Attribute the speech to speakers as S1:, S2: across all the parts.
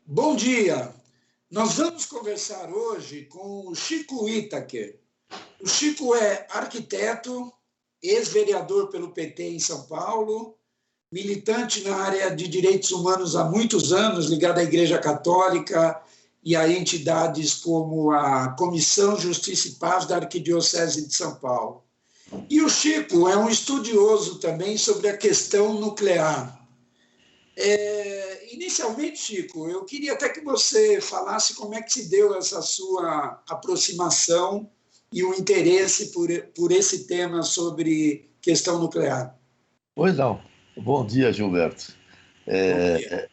S1: Bom dia. Nós vamos conversar hoje com o Chico Whittaker. O Chico é arquiteto, ex-vereador pelo PT em São Paulo, militante na área de direitos humanos há muitos anos, ligado à Igreja Católica e a entidades como a Comissão Justiça e Paz da Arquidiocese de São Paulo. E o Chico é um estudioso também sobre a questão nuclear. Inicialmente, Chico, eu queria até que você falasse como é que se deu essa sua aproximação e o interesse por esse tema sobre questão nuclear.
S2: Pois não. Bom dia, Gilberto.
S1: Bom dia.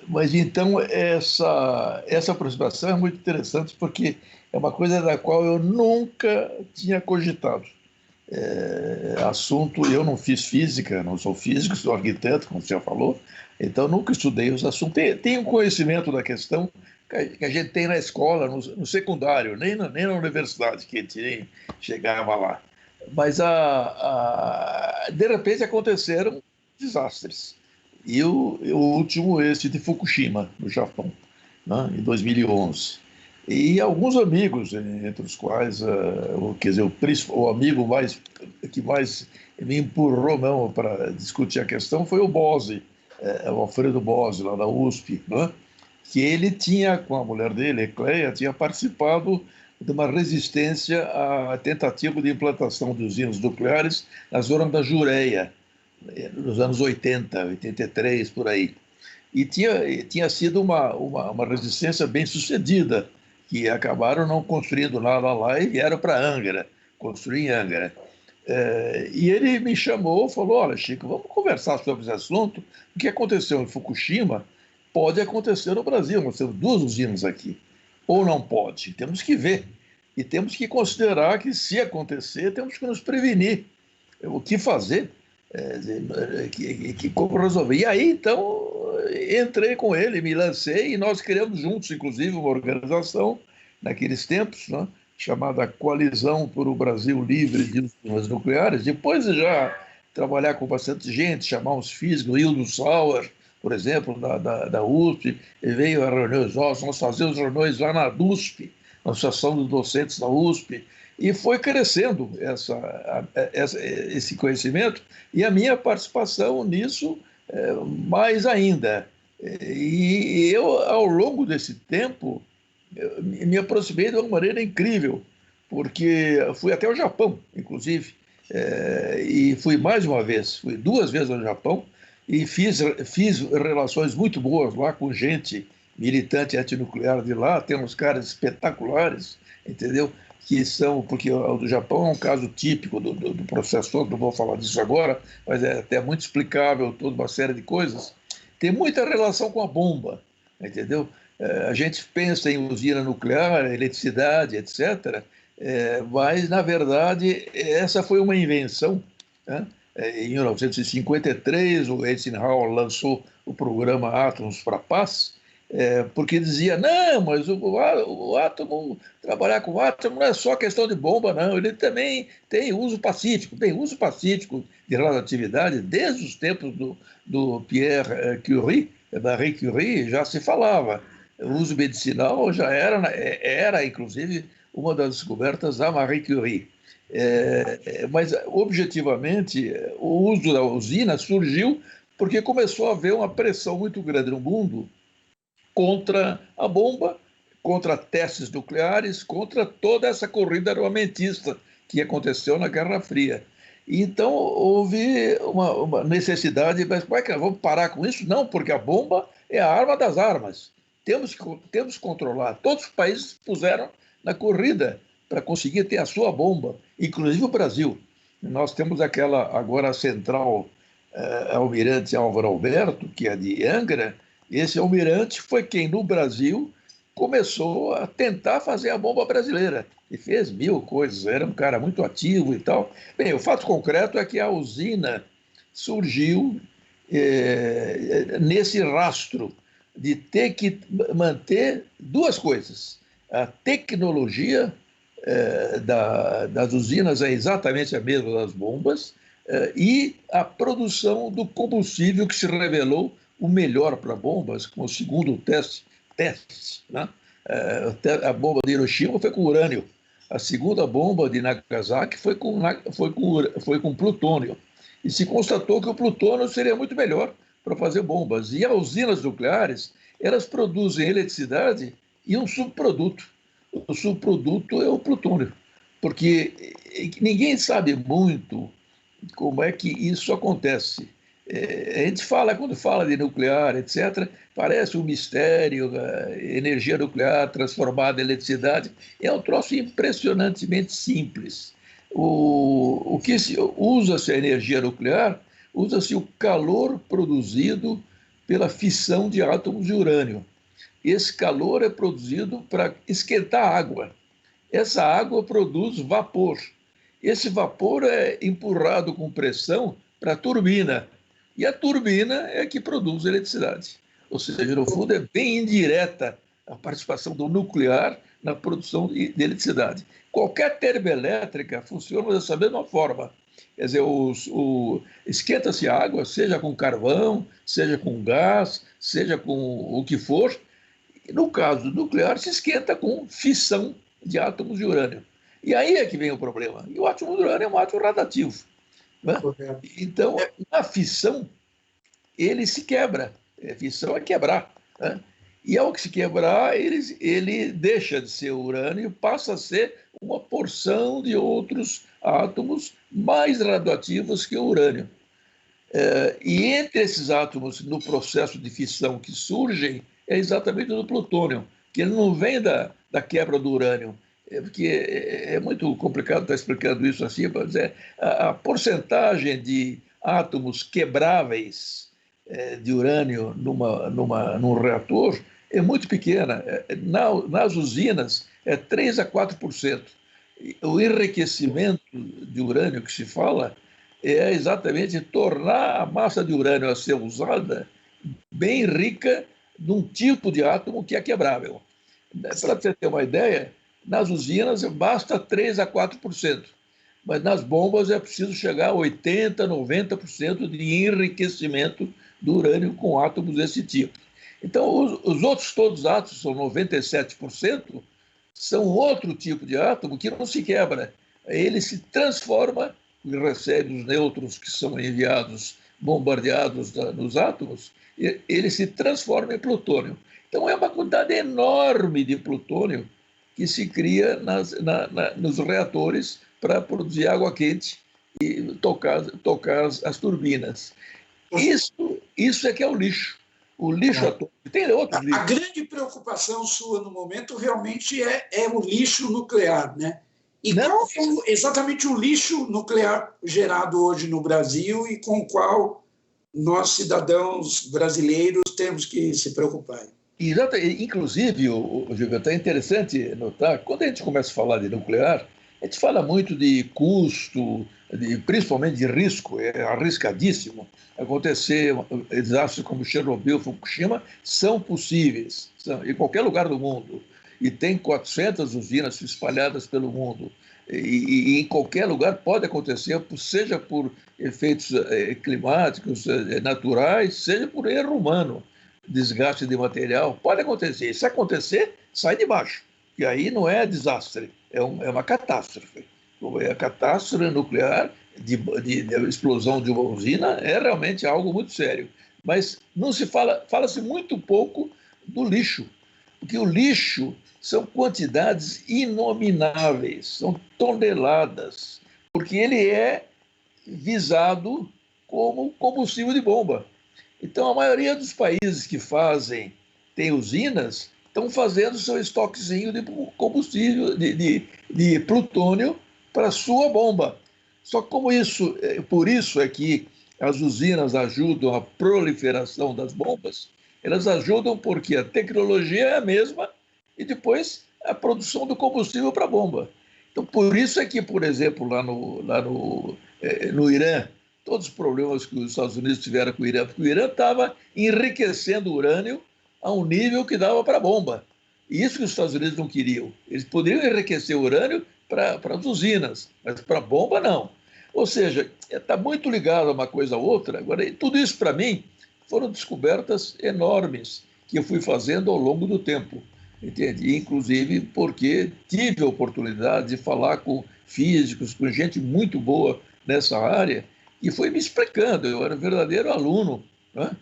S2: Mas então, essa aproximação é muito interessante porque é uma coisa da qual eu nunca tinha cogitado. Eu não fiz física, não sou físico, sou arquiteto, como você já falou, então nunca estudei os assuntos. Tenho conhecimento da questão que a gente tem na escola, no secundário, nem na universidade, que a gente nem chegava lá. Mas de repente aconteceram desastres. E o último, esse de Fukushima, no Japão, né, em 2011. E alguns amigos, entre os quais, o amigo que mais me empurrou mesmo para discutir a questão foi o Bose, o Alfredo Bose, lá da USP, né? Que ele tinha, com a mulher dele, Ecleia, tinha participado de uma resistência à tentativa de implantação de usinas nucleares na zona da Jureia, nos anos 80, 83, por aí. E tinha sido uma resistência bem sucedida, que acabaram não construindo nada lá e vieram para Angra, construir em Angra. E ele me chamou e falou: olha, Chico, vamos conversar sobre esse assunto. O que aconteceu em Fukushima pode acontecer no Brasil. Nós temos duas usinas aqui. Ou não pode? Temos que ver. E temos que considerar que, se acontecer, temos que nos prevenir. O que fazer? Como resolver? E aí, então, entrei com ele, me lancei e nós criamos juntos, inclusive, uma organização naqueles tempos, né, chamada Coalizão por o Brasil Livre de Usinas Nucleares. Depois de já trabalhar com bastante gente, chamar uns físicos, Hildo Sauer, por exemplo, da USP, ele veio a reuniões nossas, nós fazíamos reuniões lá na DUSP, na Associação dos Docentes da USP, e foi crescendo esse conhecimento e a minha participação nisso mais ainda. E eu, ao longo desse tempo, me aproximei de uma maneira incrível, porque fui até o Japão, inclusive, e fui mais uma vez, fui duas vezes ao Japão, e fiz relações muito boas lá com gente militante antinuclear de lá, tem uns caras espetaculares, entendeu? Que são, porque o do Japão é um caso típico do processo todo, não vou falar disso agora, mas é até muito explicável, toda uma série de coisas. Tem muita relação com a bomba, entendeu? A gente pensa em usina nuclear, eletricidade, etc., mas, na verdade, essa foi uma invenção, né? Em 1953, o Eisenhower lançou o programa Átomos para a Paz, porque dizia, não, mas o átomo, trabalhar com o átomo não é só questão de bomba, não, ele também tem uso pacífico, uso pacífico de radioatividade, desde os tempos do Pierre Curie, Marie Curie, já se falava. O uso medicinal já era inclusive, uma das descobertas da Marie Curie. Mas, objetivamente, o uso da usina surgiu porque começou a haver uma pressão muito grande no mundo contra a bomba, contra testes nucleares, contra toda essa corrida armamentista que aconteceu na Guerra Fria. Então, houve uma necessidade, mas como é que vamos parar com isso? Não, porque a bomba é a arma das armas. Temos que controlar. Todos os países puseram na corrida para conseguir ter a sua bomba, inclusive o Brasil. Nós temos aquela agora central Almirante Álvaro Alberto, que é de Angra. Esse almirante foi quem, no Brasil, começou a tentar fazer a bomba brasileira. E fez mil coisas, era um cara muito ativo e tal. Bem, o fato concreto é que a usina surgiu nesse rastro de ter que manter duas coisas. A tecnologia das usinas é exatamente a mesma das bombas, e a produção do combustível que se revelou o melhor para bombas, como segundo o teste testes, né? A bomba de Hiroshima foi com urânio. A segunda bomba de Nagasaki foi com plutônio. E se constatou que o plutônio seria muito melhor para fazer bombas. E as usinas nucleares, elas produzem eletricidade e um subproduto. O subproduto é o plutônio. Porque ninguém sabe muito como é que isso acontece. A gente fala, quando fala de nuclear, etc., parece um mistério, a energia nuclear transformada em eletricidade. É um troço impressionantemente simples. O que usa-se a energia nuclear, usa-se o calor produzido pela fissão de átomos de urânio. Esse calor é produzido para esquentar a água. Essa água produz vapor. Esse vapor é empurrado com pressão para a turbina. E a turbina é que produz eletricidade. Ou seja, no fundo, é bem indireta a participação do nuclear na produção de eletricidade. Qualquer termoelétrica funciona dessa mesma forma. Quer dizer, esquenta-se a água, seja com carvão, seja com gás, seja com o que for. No caso do nuclear, se esquenta com fissão de átomos de urânio. E aí é que vem o problema. E o átomo de urânio é um átomo radioativo, né? Então, na fissão, ele se quebra. A fissão é quebrar, né? E ao que se quebrar, ele deixa de ser urânio e passa a ser uma porção de outros átomos mais radioativos que o urânio. E entre esses átomos, no processo de fissão que surgem, é exatamente o do plutônio, que ele não vem da quebra do urânio, porque é muito complicado estar explicando isso assim, para dizer, a porcentagem de átomos quebráveis de urânio num reator é muito pequena. Nas usinas é 3 a 4%. O enriquecimento de urânio que se fala é exatamente tornar a massa de urânio a ser usada bem rica num tipo de átomo que é quebrável. Para você ter uma ideia, nas usinas basta 3 a 4%, mas nas bombas é preciso chegar a 80%, 90% de enriquecimento do urânio com átomos desse tipo. Então, os outros todos átomos, são 97%, são outro tipo de átomo que não se quebra. Ele se transforma e recebe os nêutrons que são enviados, bombardeados nos átomos, e ele se transforma em plutônio. Então, é uma quantidade enorme de plutônio que se cria nos reatores para produzir água quente e tocar as turbinas. Isso é que é o lixo. O lixo atômico. Tem outros lixos.
S1: A grande preocupação sua no momento realmente é o lixo nuclear, né? E qual é exatamente o lixo nuclear gerado hoje no Brasil e com o qual nós, cidadãos brasileiros, temos que se preocupar?
S2: Exato. Inclusive, Gilberto, é interessante notar, quando a gente começa a falar de nuclear, a gente fala muito de custo, principalmente de risco, é arriscadíssimo. Acontecer desastres como Chernobyl, Fukushima, são possíveis, em qualquer lugar do mundo. E tem 400 usinas espalhadas pelo mundo. E em qualquer lugar pode acontecer, seja por efeitos climáticos, naturais, seja por erro humano, desgaste de material, pode acontecer. Se acontecer, sai de baixo. E aí não é desastre, é uma catástrofe. A catástrofe nuclear de explosão de uma usina é realmente algo muito sério. Mas não se fala-se muito pouco do lixo, porque o lixo são quantidades inomináveis, são toneladas, porque ele é visado como combustível de bomba. Então, a maioria dos países que tem usinas, estão fazendo seu estoquezinho de combustível, de plutônio para a sua bomba. Só que por isso é que as usinas ajudam a proliferação das bombas, elas ajudam porque a tecnologia é a mesma e depois a produção do combustível para a bomba. Então, por isso é que, por exemplo, lá no Irã, todos os problemas que os Estados Unidos tiveram com o Irã, porque o Irã estava enriquecendo urânio a um nível que dava para a bomba. E isso que os Estados Unidos não queriam. Eles poderiam enriquecer urânio para as usinas, mas para a bomba não. Ou seja, está muito ligado a uma coisa a outra. Agora, tudo isso, para mim, foram descobertas enormes que eu fui fazendo ao longo do tempo, entende? Inclusive porque tive a oportunidade de falar com físicos, com gente muito boa nessa área, e foi me explicando. Eu era um verdadeiro aluno, né?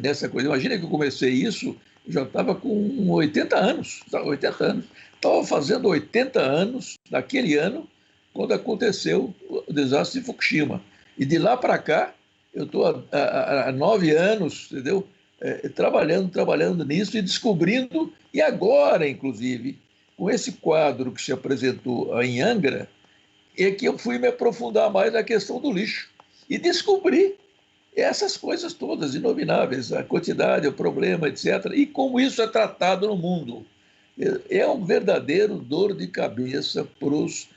S2: Nessa coisa. Imagina que eu comecei isso, eu já estava com 80 anos, 80 anos. Estava fazendo 80 anos naquele ano, quando aconteceu o desastre de Fukushima. E de lá para cá, eu estou há 9 anos, entendeu? Trabalhando nisso e descobrindo, e agora, inclusive, com esse quadro que se apresentou em Angra, é que eu fui me aprofundar mais na questão do lixo e descobri essas coisas todas inomináveis, a quantidade, o problema, etc. E como isso é tratado no mundo. É um verdadeiro dor de cabeça para os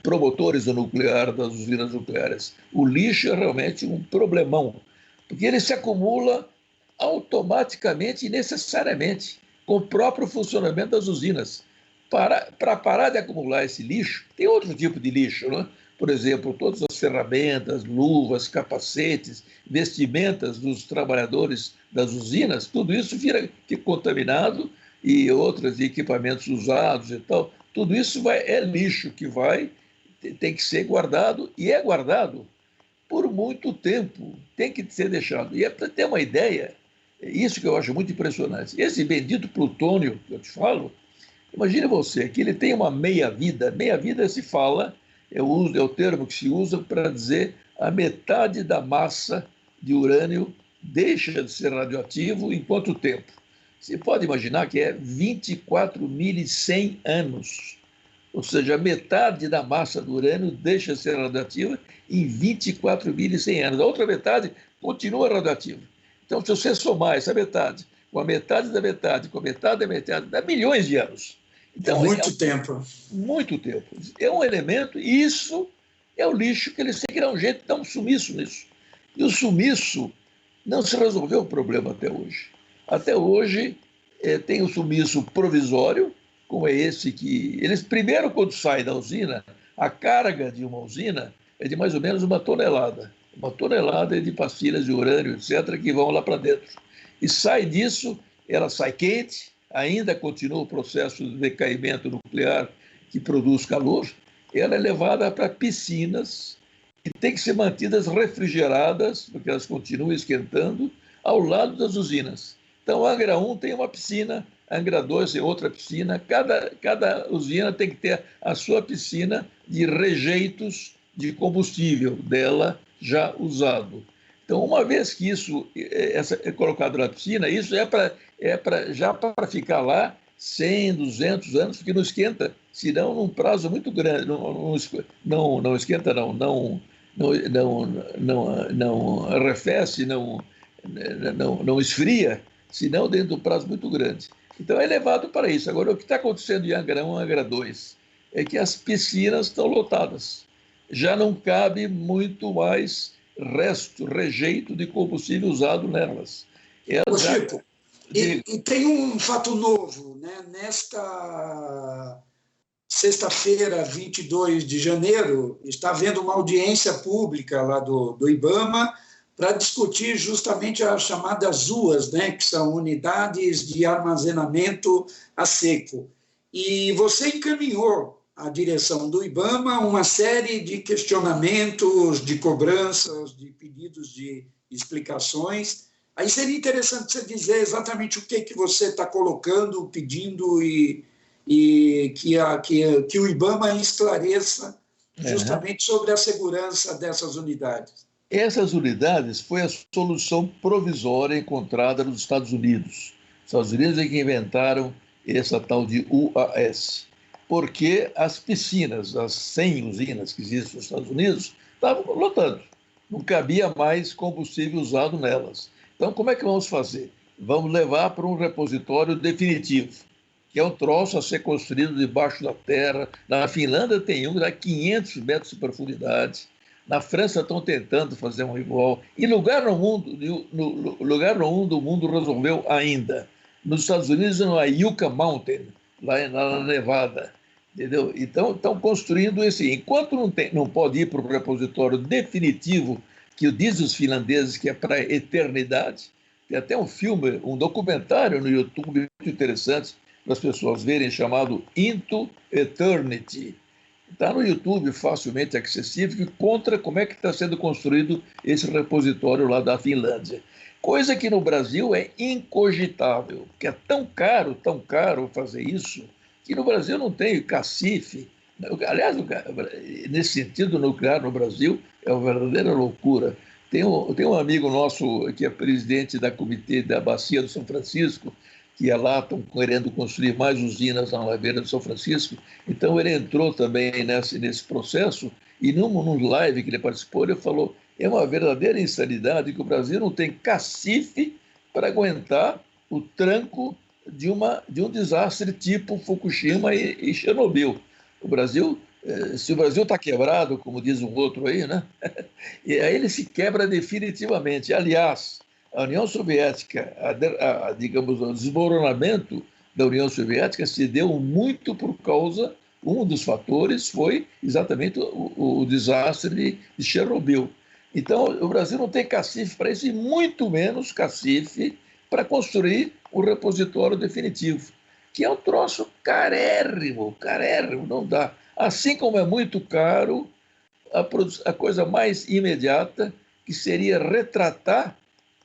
S2: promotores do nuclear, das usinas nucleares. O lixo é realmente um problemão, porque ele se acumula automaticamente e necessariamente com o próprio funcionamento das usinas. Para parar de acumular esse lixo, tem outro tipo de lixo, né? Por exemplo, todas as ferramentas, luvas, capacetes, vestimentas dos trabalhadores das usinas, tudo isso fica contaminado, e outros equipamentos usados e tal, tudo isso é lixo que tem que ser guardado, e é guardado por muito tempo, tem que ser deixado. E é para ter uma ideia, isso que eu acho muito impressionante. Esse bendito plutônio que eu te falo, imagine você que ele tem uma meia-vida. Meia-vida se fala, é o termo que se usa para dizer a metade da massa de urânio deixa de ser radioativo em quanto tempo? Você pode imaginar que é 24.100 anos. Ou seja, metade da massa do urânio deixa de ser radioativa em 24.100 anos. A outra metade continua radioativa. Então, se você somar essa metade com a metade da metade, com a metade da metade, dá milhões de anos. Então,
S1: muito tempo.
S2: Muito tempo. É um elemento, e isso é o lixo que eles têm que dar um jeito de dar um sumiço nisso. E o sumiço não se resolveu o problema até hoje. Até hoje tem o sumiço provisório, como é esse que... Eles, primeiro, quando saem da usina, a carga de uma usina é de mais ou menos 1 tonelada. 1 tonelada de pastilhas de urânio, etc., que vão lá para dentro. E sai disso, ela sai quente, ainda continua o processo de decaimento nuclear que produz calor, ela é levada para piscinas e tem que ser mantidas refrigeradas, porque elas continuam esquentando, ao lado das usinas. Então, a Angra 1 tem uma piscina, a Angra 2 tem outra piscina, cada usina tem que ter a sua piscina de rejeitos de combustível dela já usado. Então, uma vez que isso é colocado na piscina, isso já para ficar lá 100, 200 anos, porque não esquenta, senão num prazo muito grande, não esquenta, não arrefece, não esfria, senão dentro de um prazo muito grande. Então, é levado para isso. Agora, o que está acontecendo em Angra 1 e Angra 2 é que as piscinas estão lotadas. Já não cabe muito mais rejeito de combustível usado nelas.
S1: Ô, Chico, e tem um fato novo, né? Nesta sexta-feira, 22 de janeiro, está havendo uma audiência pública lá do IBAMA para discutir justamente as chamadas UAS, né? Que são unidades de armazenamento a seco. E você encaminhou à direção do IBAMA uma série de questionamentos, de cobranças, de pedidos de explicações. Aí seria interessante você dizer exatamente o que você está colocando, pedindo e que o IBAMA esclareça justamente sobre a segurança dessas unidades.
S2: Essas unidades foi a solução provisória encontrada nos Estados Unidos. Os Estados Unidos é que inventaram essa tal de UAS, porque as piscinas, as 100 usinas que existem nos Estados Unidos, estavam lotando. Não cabia mais combustível usado nelas. Então, como é que vamos fazer? Vamos levar para um repositório definitivo, que é um troço a ser construído debaixo da terra. Na Finlândia tem um a 500 metros de profundidade. Na França estão tentando fazer um igual. E lugar nenhum do mundo resolveu ainda. Nos Estados Unidos, na Yucca Mountain, lá na Nevada. Entendeu? Então, estão construindo esse. Enquanto não pode ir para o repositório definitivo, que diz os finlandeses que é para a eternidade, Tem até um filme, um documentário no YouTube muito interessante para as pessoas verem, chamado Into Eternity. Está no YouTube, facilmente acessível, que conta como é que está sendo construído esse repositório lá da Finlândia. Coisa que no Brasil é incogitável, porque é tão caro fazer isso, que no Brasil não tem cacife. Aliás, nesse sentido, nuclear no Brasil é uma verdadeira loucura. Tem um amigo nosso que é presidente da Comitê da Bacia do São Francisco, que é lá, estão querendo construir mais usinas na Lagoa de São Francisco. Então, ele entrou também nesse processo e num live que ele participou, ele falou: é uma verdadeira insanidade que o Brasil não tem cacife para aguentar o tranco de um desastre tipo Fukushima e Chernobyl. O Brasil, se o Brasil está quebrado, como diz um outro aí, né? E aí ele se quebra definitivamente. Aliás, a União Soviética, digamos, o desmoronamento da União Soviética se deu muito por causa, um dos fatores foi exatamente o desastre de Chernobyl. Então, o Brasil não tem cacife para isso, e muito menos cacife para construir o repositório definitivo, que é um troço carérrimo, não dá. Assim como é muito caro a coisa mais imediata, que seria retratar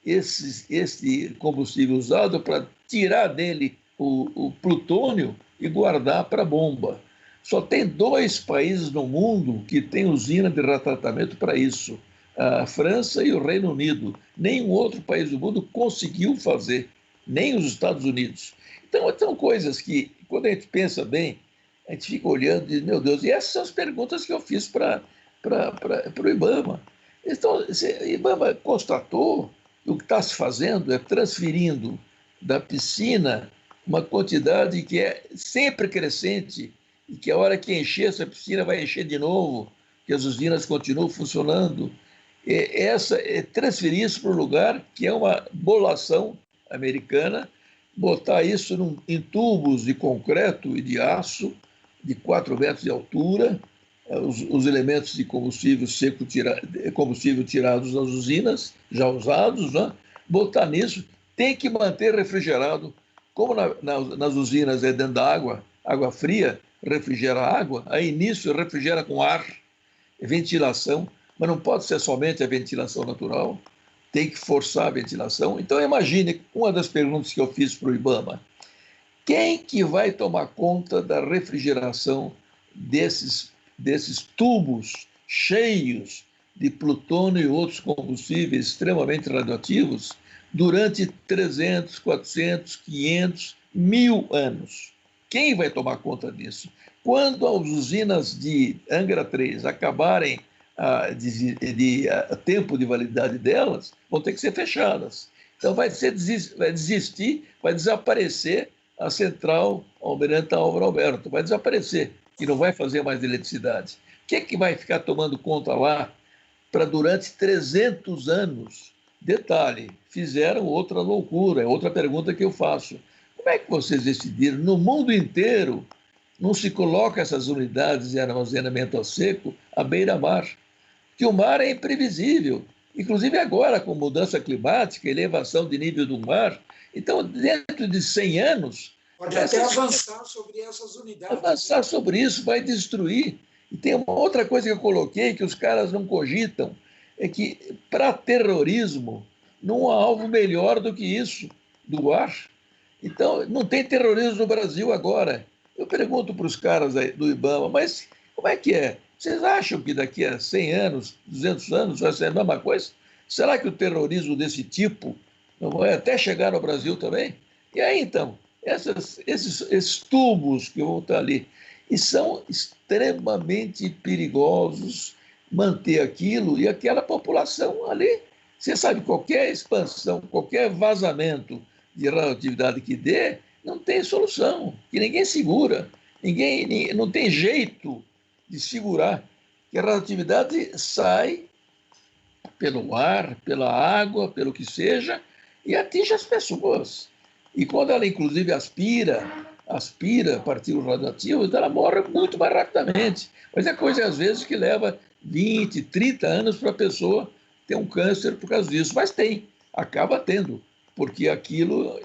S2: esse combustível usado para tirar dele o plutônio e guardar para bomba. Só tem 2 países no mundo que têm usina de retratamento para isso: a França e o Reino Unido. Nenhum outro país do mundo conseguiu fazer, nem os Estados Unidos. Então, são coisas que, quando a gente pensa bem, a gente fica olhando e diz: meu Deus, e essas são as perguntas que eu fiz para o IBAMA. Então, o IBAMA constatou que o que está se fazendo é transferindo da piscina uma quantidade que é sempre crescente, e que a hora que encher essa piscina vai encher de novo, que as usinas continuam funcionando. Transferir isso para um lugar que é uma bolação americana, botar isso em tubos de concreto e de aço de 4 metros de altura, os elementos de combustível seco, combustível tirados das usinas, já usados, né? Botar nisso, tem que manter refrigerado. Como nas usinas é dentro da água fria, refrigera a água, aí nisso refrigera com ar, ventilação, mas não pode ser somente a ventilação natural, tem que forçar a ventilação. Então, imagine, uma das perguntas que eu fiz para o IBAMA: quem que vai tomar conta da refrigeração desses tubos cheios de plutônio e outros combustíveis extremamente radioativos durante 300, 400, 500, 1000 anos? Quem vai tomar conta disso? Quando as usinas de Angra 3 acabarem de tempo de validade delas, vão ter que ser fechadas. Então vai desistir, vai desaparecer a central Almirante Álvaro Alberto, vai desaparecer, que não vai fazer mais eletricidade. O que vai ficar tomando conta lá para durante 300 anos? Detalhe, fizeram outra loucura, é outra pergunta que eu faço. Como é que vocês decidiram? No mundo inteiro não se coloca essas unidades de armazenamento a seco à beira-mar, que o mar é imprevisível, inclusive agora com mudança climática, elevação de nível do mar. Então, dentro de 100 anos...
S1: Pode até avançar sobre essas unidades.
S2: Avançar sobre isso vai destruir. E tem uma outra coisa que eu coloquei, que os caras não cogitam, é que para terrorismo não há alvo melhor do que isso, do ar. Então, não tem terrorismo no Brasil agora. Eu pergunto para os caras aí do IBAMA: mas como é que é? Vocês acham que daqui a 100 anos, 200 anos vai ser a mesma coisa? Será que o terrorismo desse tipo não vai até chegar no Brasil também? E aí, então, esses tubos que vão estar ali, e são extremamente perigosos manter aquilo e aquela população ali. Você sabe, qualquer expansão, qualquer vazamento de radioatividade que dê, não tem solução, que ninguém segura, não tem jeito de segurar, que a radioatividade sai pelo ar, pela água, pelo que seja, e atinge as pessoas. E quando ela, inclusive, aspira partículas radioativas, ela morre muito mais rapidamente. Mas é coisa, às vezes, que leva 20, 30 anos para a pessoa ter um câncer por causa disso. Mas acaba tendo. porque aquilo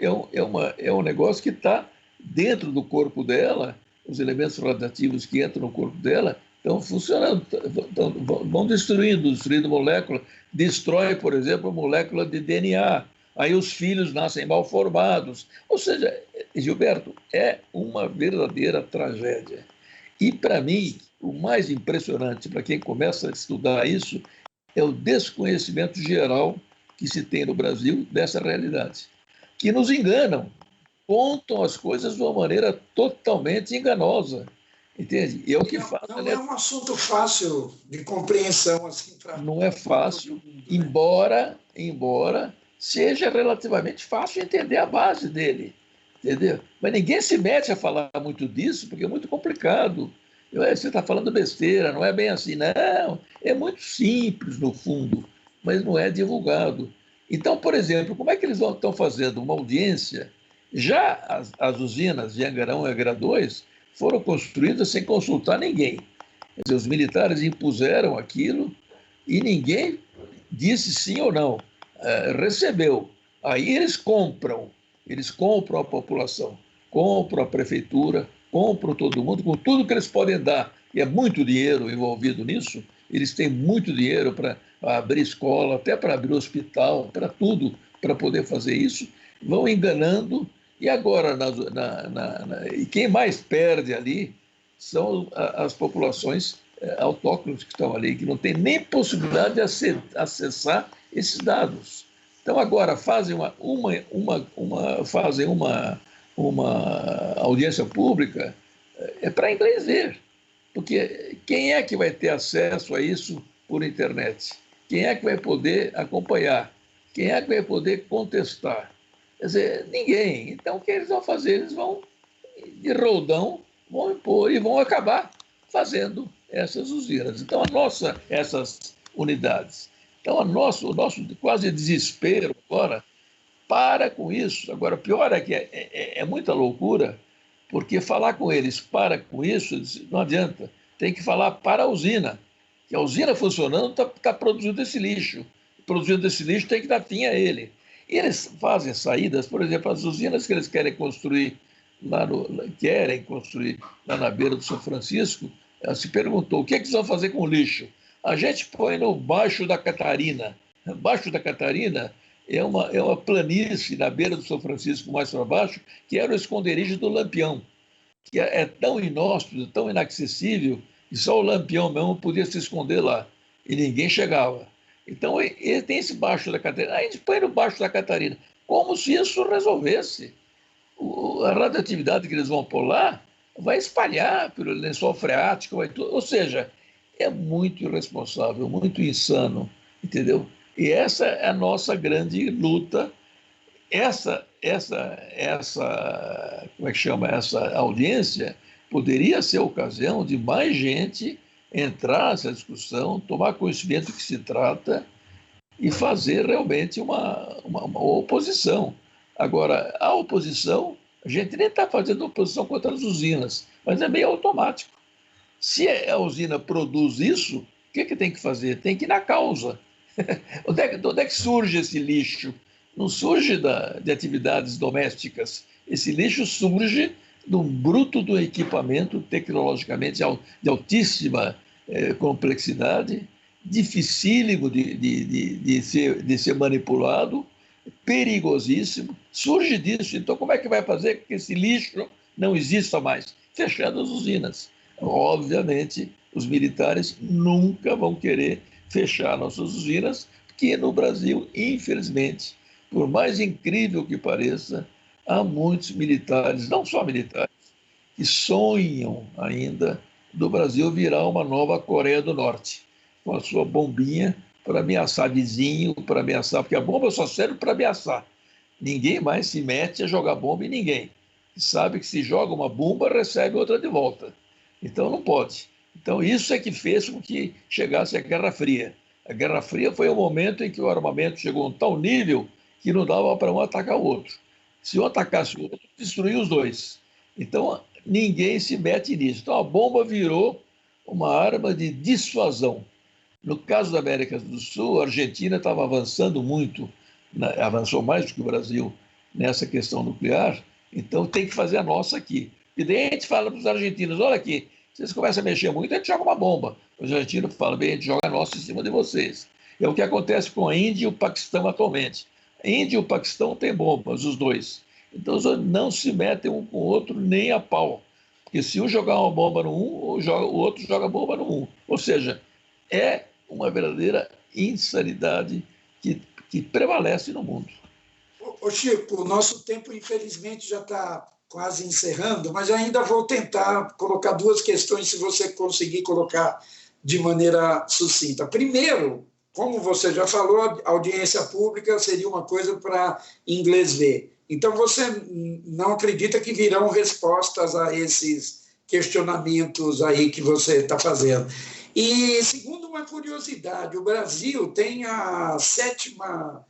S2: é um negócio que está dentro do corpo dela, os elementos radioativos que entram no corpo dela estão funcionando, vão destruindo molécula, destrói, por exemplo, a molécula de DNA. Aí os filhos nascem mal formados. Ou seja, Gilberto, é uma verdadeira tragédia. E, para mim, o mais impressionante para quem começa a estudar isso é o desconhecimento geral que se tem no Brasil dessa realidade, que nos enganam, contam as coisas de uma maneira totalmente enganosa, entende? E é o que faz.
S1: Não é um assunto fácil de compreensão assim.
S2: Não é fácil, embora seja relativamente fácil entender a base dele, entendeu? Mas ninguém se mete a falar muito disso porque é muito complicado. Você está falando besteira, não é bem assim, não. É muito simples no fundo, mas não é divulgado. Então, por exemplo, como é que eles estão fazendo uma audiência? Já as usinas de Angra 1 e Angra 2 foram construídas sem consultar ninguém. Quer dizer, os militares impuseram aquilo e ninguém disse sim ou não. Recebeu. Aí eles compram a população, compram a prefeitura, compram todo mundo, com tudo que eles podem dar. E é muito dinheiro envolvido nisso. Eles têm muito dinheiro para abrir escola, até para abrir hospital, para tudo, para poder fazer isso. Vão enganando. E agora, e quem mais perde ali são as populações autóctones que estão ali, que não tem nem possibilidade de acessar esses dados. Então, agora, fazem uma audiência pública para inglês ver, porque quem é que vai ter acesso a isso por internet? Quem é que vai poder acompanhar? Quem é que vai poder contestar? Quer dizer, ninguém. Então, o que eles vão fazer? Eles vão, de roldão, vão impor e vão acabar fazendo essas usinas. Então, essas unidades. Então, o nosso quase desespero agora, para com isso. Agora, o pior é que é muita loucura, porque falar com eles para com isso não adianta. Tem que falar para a usina. Que a usina funcionando está produzindo esse lixo. Produzindo esse lixo tem que dar fim a ele. E eles fazem saídas, por exemplo, as usinas que eles querem construir lá na beira do São Francisco. Ela se perguntou: o que é que eles vão fazer com o lixo? A gente põe no Baixo da Catarina. Baixo da Catarina é uma planície na beira do São Francisco, mais para baixo, que era o esconderijo do Lampião, que é tão inóspito, tão inacessível, que só o Lampião mesmo podia se esconder lá, e ninguém chegava. Então, ele tem esse Baixo da Catarina. A gente põe no Baixo da Catarina, como se isso resolvesse. A radioatividade que eles vão pôr lá vai espalhar pelo lençol freático, ou seja, é muito irresponsável, muito insano, entendeu? E essa é a nossa grande luta. Como é que chama? Essa audiência poderia ser a ocasião de mais gente entrar nessa discussão, tomar conhecimento do que se trata e fazer realmente uma oposição. Agora, a oposição, a gente nem está fazendo oposição contra as usinas, mas é meio automático. Se a usina produz isso, o que tem que fazer? Tem que ir na causa. Onde é que surge esse lixo? Não surge de atividades domésticas. Esse lixo surge do bruto do equipamento tecnologicamente de altíssima complexidade, dificílimo de ser manipulado, perigosíssimo, surge disso. Então, como é que vai fazer com que esse lixo não exista mais? Fechando as usinas. Obviamente, os militares nunca vão querer fechar nossas usinas, porque no Brasil, infelizmente, por mais incrível que pareça, há muitos militares, não só militares, que sonham ainda do Brasil virar uma nova Coreia do Norte, com a sua bombinha para ameaçar vizinho, para ameaçar, porque a bomba só serve para ameaçar. Ninguém mais se mete a jogar bomba em ninguém. Sabe que se joga uma bomba, recebe outra de volta. Então não pode. Então isso é que fez com que chegasse a Guerra Fria. A Guerra Fria foi o momento em que o armamento chegou a um tal nível que não dava para um atacar o outro. Se um atacasse o outro, destruía os dois. Então ninguém se mete nisso. Então a bomba virou uma arma de dissuasão. No caso da América do Sul, a Argentina estava avançando muito avançou mais do que o Brasil nessa questão nuclear, então tem que fazer a nossa aqui. E daí a gente fala para os argentinos, olha aqui, vocês começam a mexer muito, a gente joga uma bomba. Os argentinos falam, bem, a gente joga a nossa em cima de vocês. É o que acontece com a Índia e o Paquistão atualmente. A Índia e o Paquistão têm bombas, os dois. Então, não se metem um com o outro nem a pau. Porque se um jogar uma bomba no um, o outro joga bomba no um. Ou seja, é uma verdadeira insanidade que prevalece no mundo.
S1: Ô Chico, o nosso tempo, infelizmente, já está quase encerrando, mas ainda vou tentar colocar duas questões, se você conseguir colocar de maneira sucinta. Primeiro, como você já falou, a audiência pública seria uma coisa para inglês ver. Então, você não acredita que virão respostas a esses questionamentos aí que você está fazendo. E, segundo uma curiosidade, o Brasil tem a sétima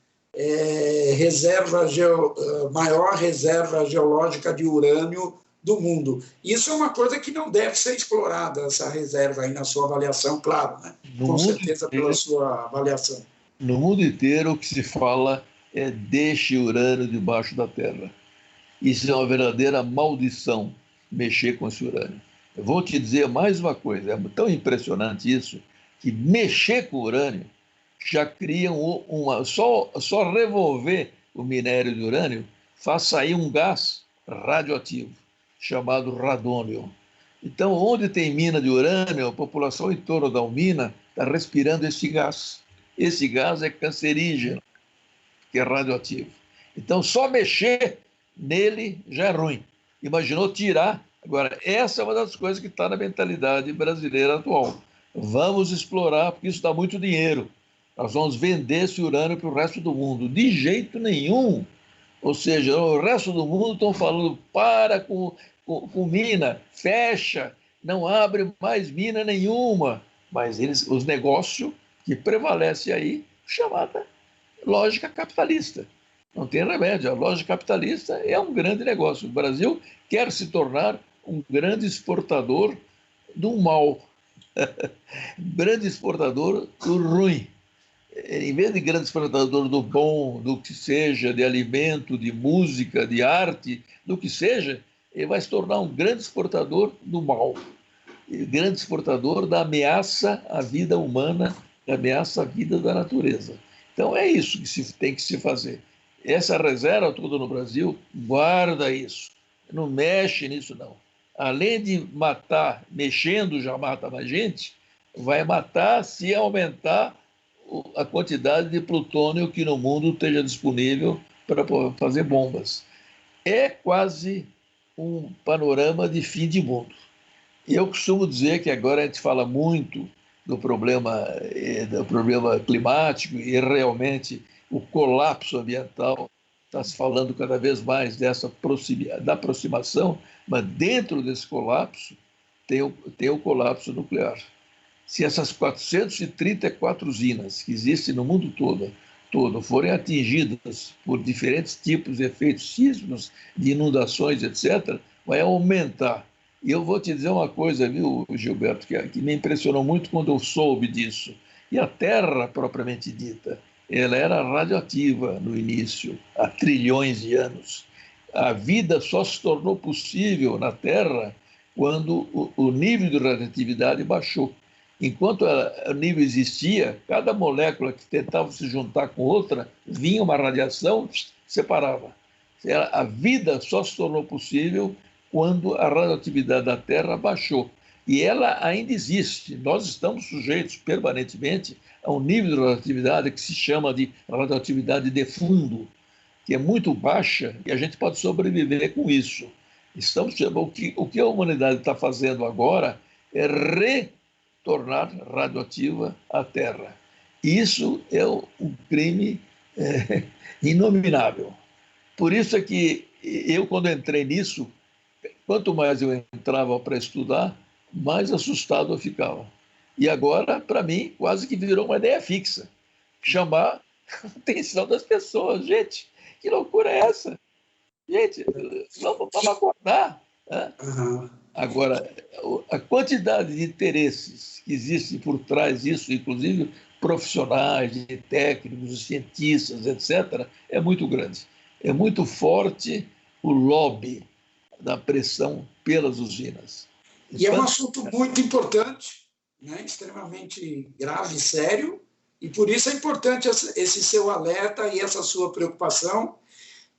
S1: maior reserva geológica de urânio do mundo. Isso é uma coisa que não deve ser explorada, essa reserva aí na sua avaliação, claro, né? Com certeza pela sua avaliação.
S2: No mundo inteiro o que se fala é deixe urânio debaixo da terra. Isso é uma verdadeira maldição, mexer com esse urânio. Eu vou te dizer mais uma coisa, é tão impressionante isso, que mexer com urânio já cria só revolver o minério de urânio faz sair um gás radioativo, chamado radônio. Então, onde tem mina de urânio, a população em torno da mina está respirando esse gás. Esse gás é cancerígeno, que é radioativo. Então, só mexer nele já é ruim. Imaginou tirar? Agora, essa é uma das coisas que está na mentalidade brasileira atual. Vamos explorar, porque isso dá muito dinheiro. Nós vamos vender esse urânio para o resto do mundo. De jeito nenhum. Ou seja, o resto do mundo estão falando, para com mina, fecha, não abre mais mina nenhuma. Mas os negócios que prevalecem aí, chamada lógica capitalista. Não tem remédio. A lógica capitalista é um grande negócio. O Brasil quer se tornar um grande exportador do mal, grande exportador do ruim. Em vez de grande exportador do bom, do que seja, de alimento, de música, de arte, do que seja, ele vai se tornar um grande exportador do mal, grande exportador da ameaça à vida humana, da ameaça à vida da natureza. Então é isso que tem que se fazer. Essa reserva toda no Brasil, guarda isso. Não mexe nisso, não. Além de matar, mexendo já mata mais gente, vai matar se aumentar a quantidade de plutônio que no mundo esteja disponível para fazer bombas. É quase um panorama de fim de mundo. E eu costumo dizer que agora a gente fala muito do problema climático e realmente o colapso ambiental está se falando cada vez mais da aproximação, mas dentro desse colapso tem o colapso nuclear. Se essas 434 usinas que existem no mundo todo forem atingidas por diferentes tipos de efeitos sísmicos, de inundações, etc., vai aumentar. E eu vou te dizer uma coisa, viu, Gilberto, que me impressionou muito quando eu soube disso. E a Terra, propriamente dita, ela era radioativa no início, há trilhões de anos. A vida só se tornou possível na Terra quando o nível de radioatividade baixou. Enquanto o nível existia, cada molécula que tentava se juntar com outra, vinha uma radiação, separava. A vida só se tornou possível quando a radioatividade da Terra baixou. E ela ainda existe. Nós estamos sujeitos permanentemente a um nível de radioatividade que se chama de radioatividade de fundo, que é muito baixa e a gente pode sobreviver com isso. O que a humanidade está fazendo agora é retornar radioativa à Terra. Isso é um crime inominável. Por isso é que eu, quando entrei nisso, quanto mais eu entrava para estudar, mais assustado eu ficava. E agora, para mim, quase que virou uma ideia fixa. Chamar a atenção das pessoas. Gente, que loucura é essa? Gente, vamos acordar. Né?
S1: Uhum.
S2: Agora, a quantidade de interesses que existem por trás disso, inclusive profissionais, de técnicos, de cientistas, etc., é muito grande. É muito forte o lobby da pressão pelas usinas.
S1: E é um assunto muito importante, né? Extremamente grave e sério, e por isso é importante esse seu alerta e essa sua preocupação.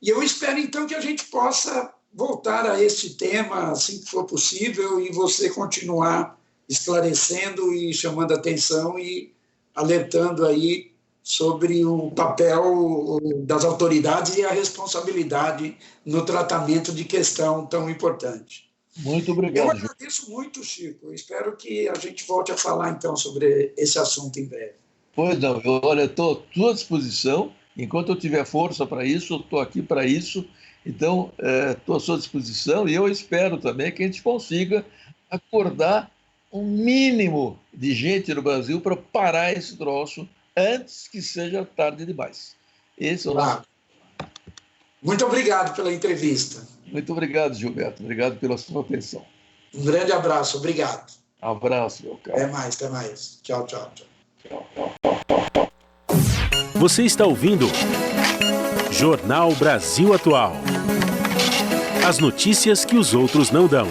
S1: E eu espero, então, que a gente possa voltar a este tema assim que for possível e você continuar esclarecendo e chamando atenção e alertando aí sobre o papel das autoridades e a responsabilidade no tratamento de questão tão importante.
S2: Muito obrigado.
S1: Eu agradeço muito, Chico. Espero que a gente volte a falar, então, sobre esse assunto em breve.
S2: Pois não, olha, estou à tua disposição. Enquanto eu tiver força para isso, eu estou aqui para isso. Então, estou à sua disposição e eu espero também que a gente consiga acordar um mínimo de gente no Brasil para parar esse troço antes que seja tarde demais. Esse é o nosso...
S1: Muito obrigado pela entrevista.
S2: Muito obrigado, Gilberto. Obrigado pela sua atenção.
S1: Um grande abraço. Obrigado.
S2: Abraço, meu caro.
S1: Até mais, até mais. Tchau, tchau, tchau.
S3: Você está ouvindo Jornal Brasil Atual. As notícias que os outros não dão.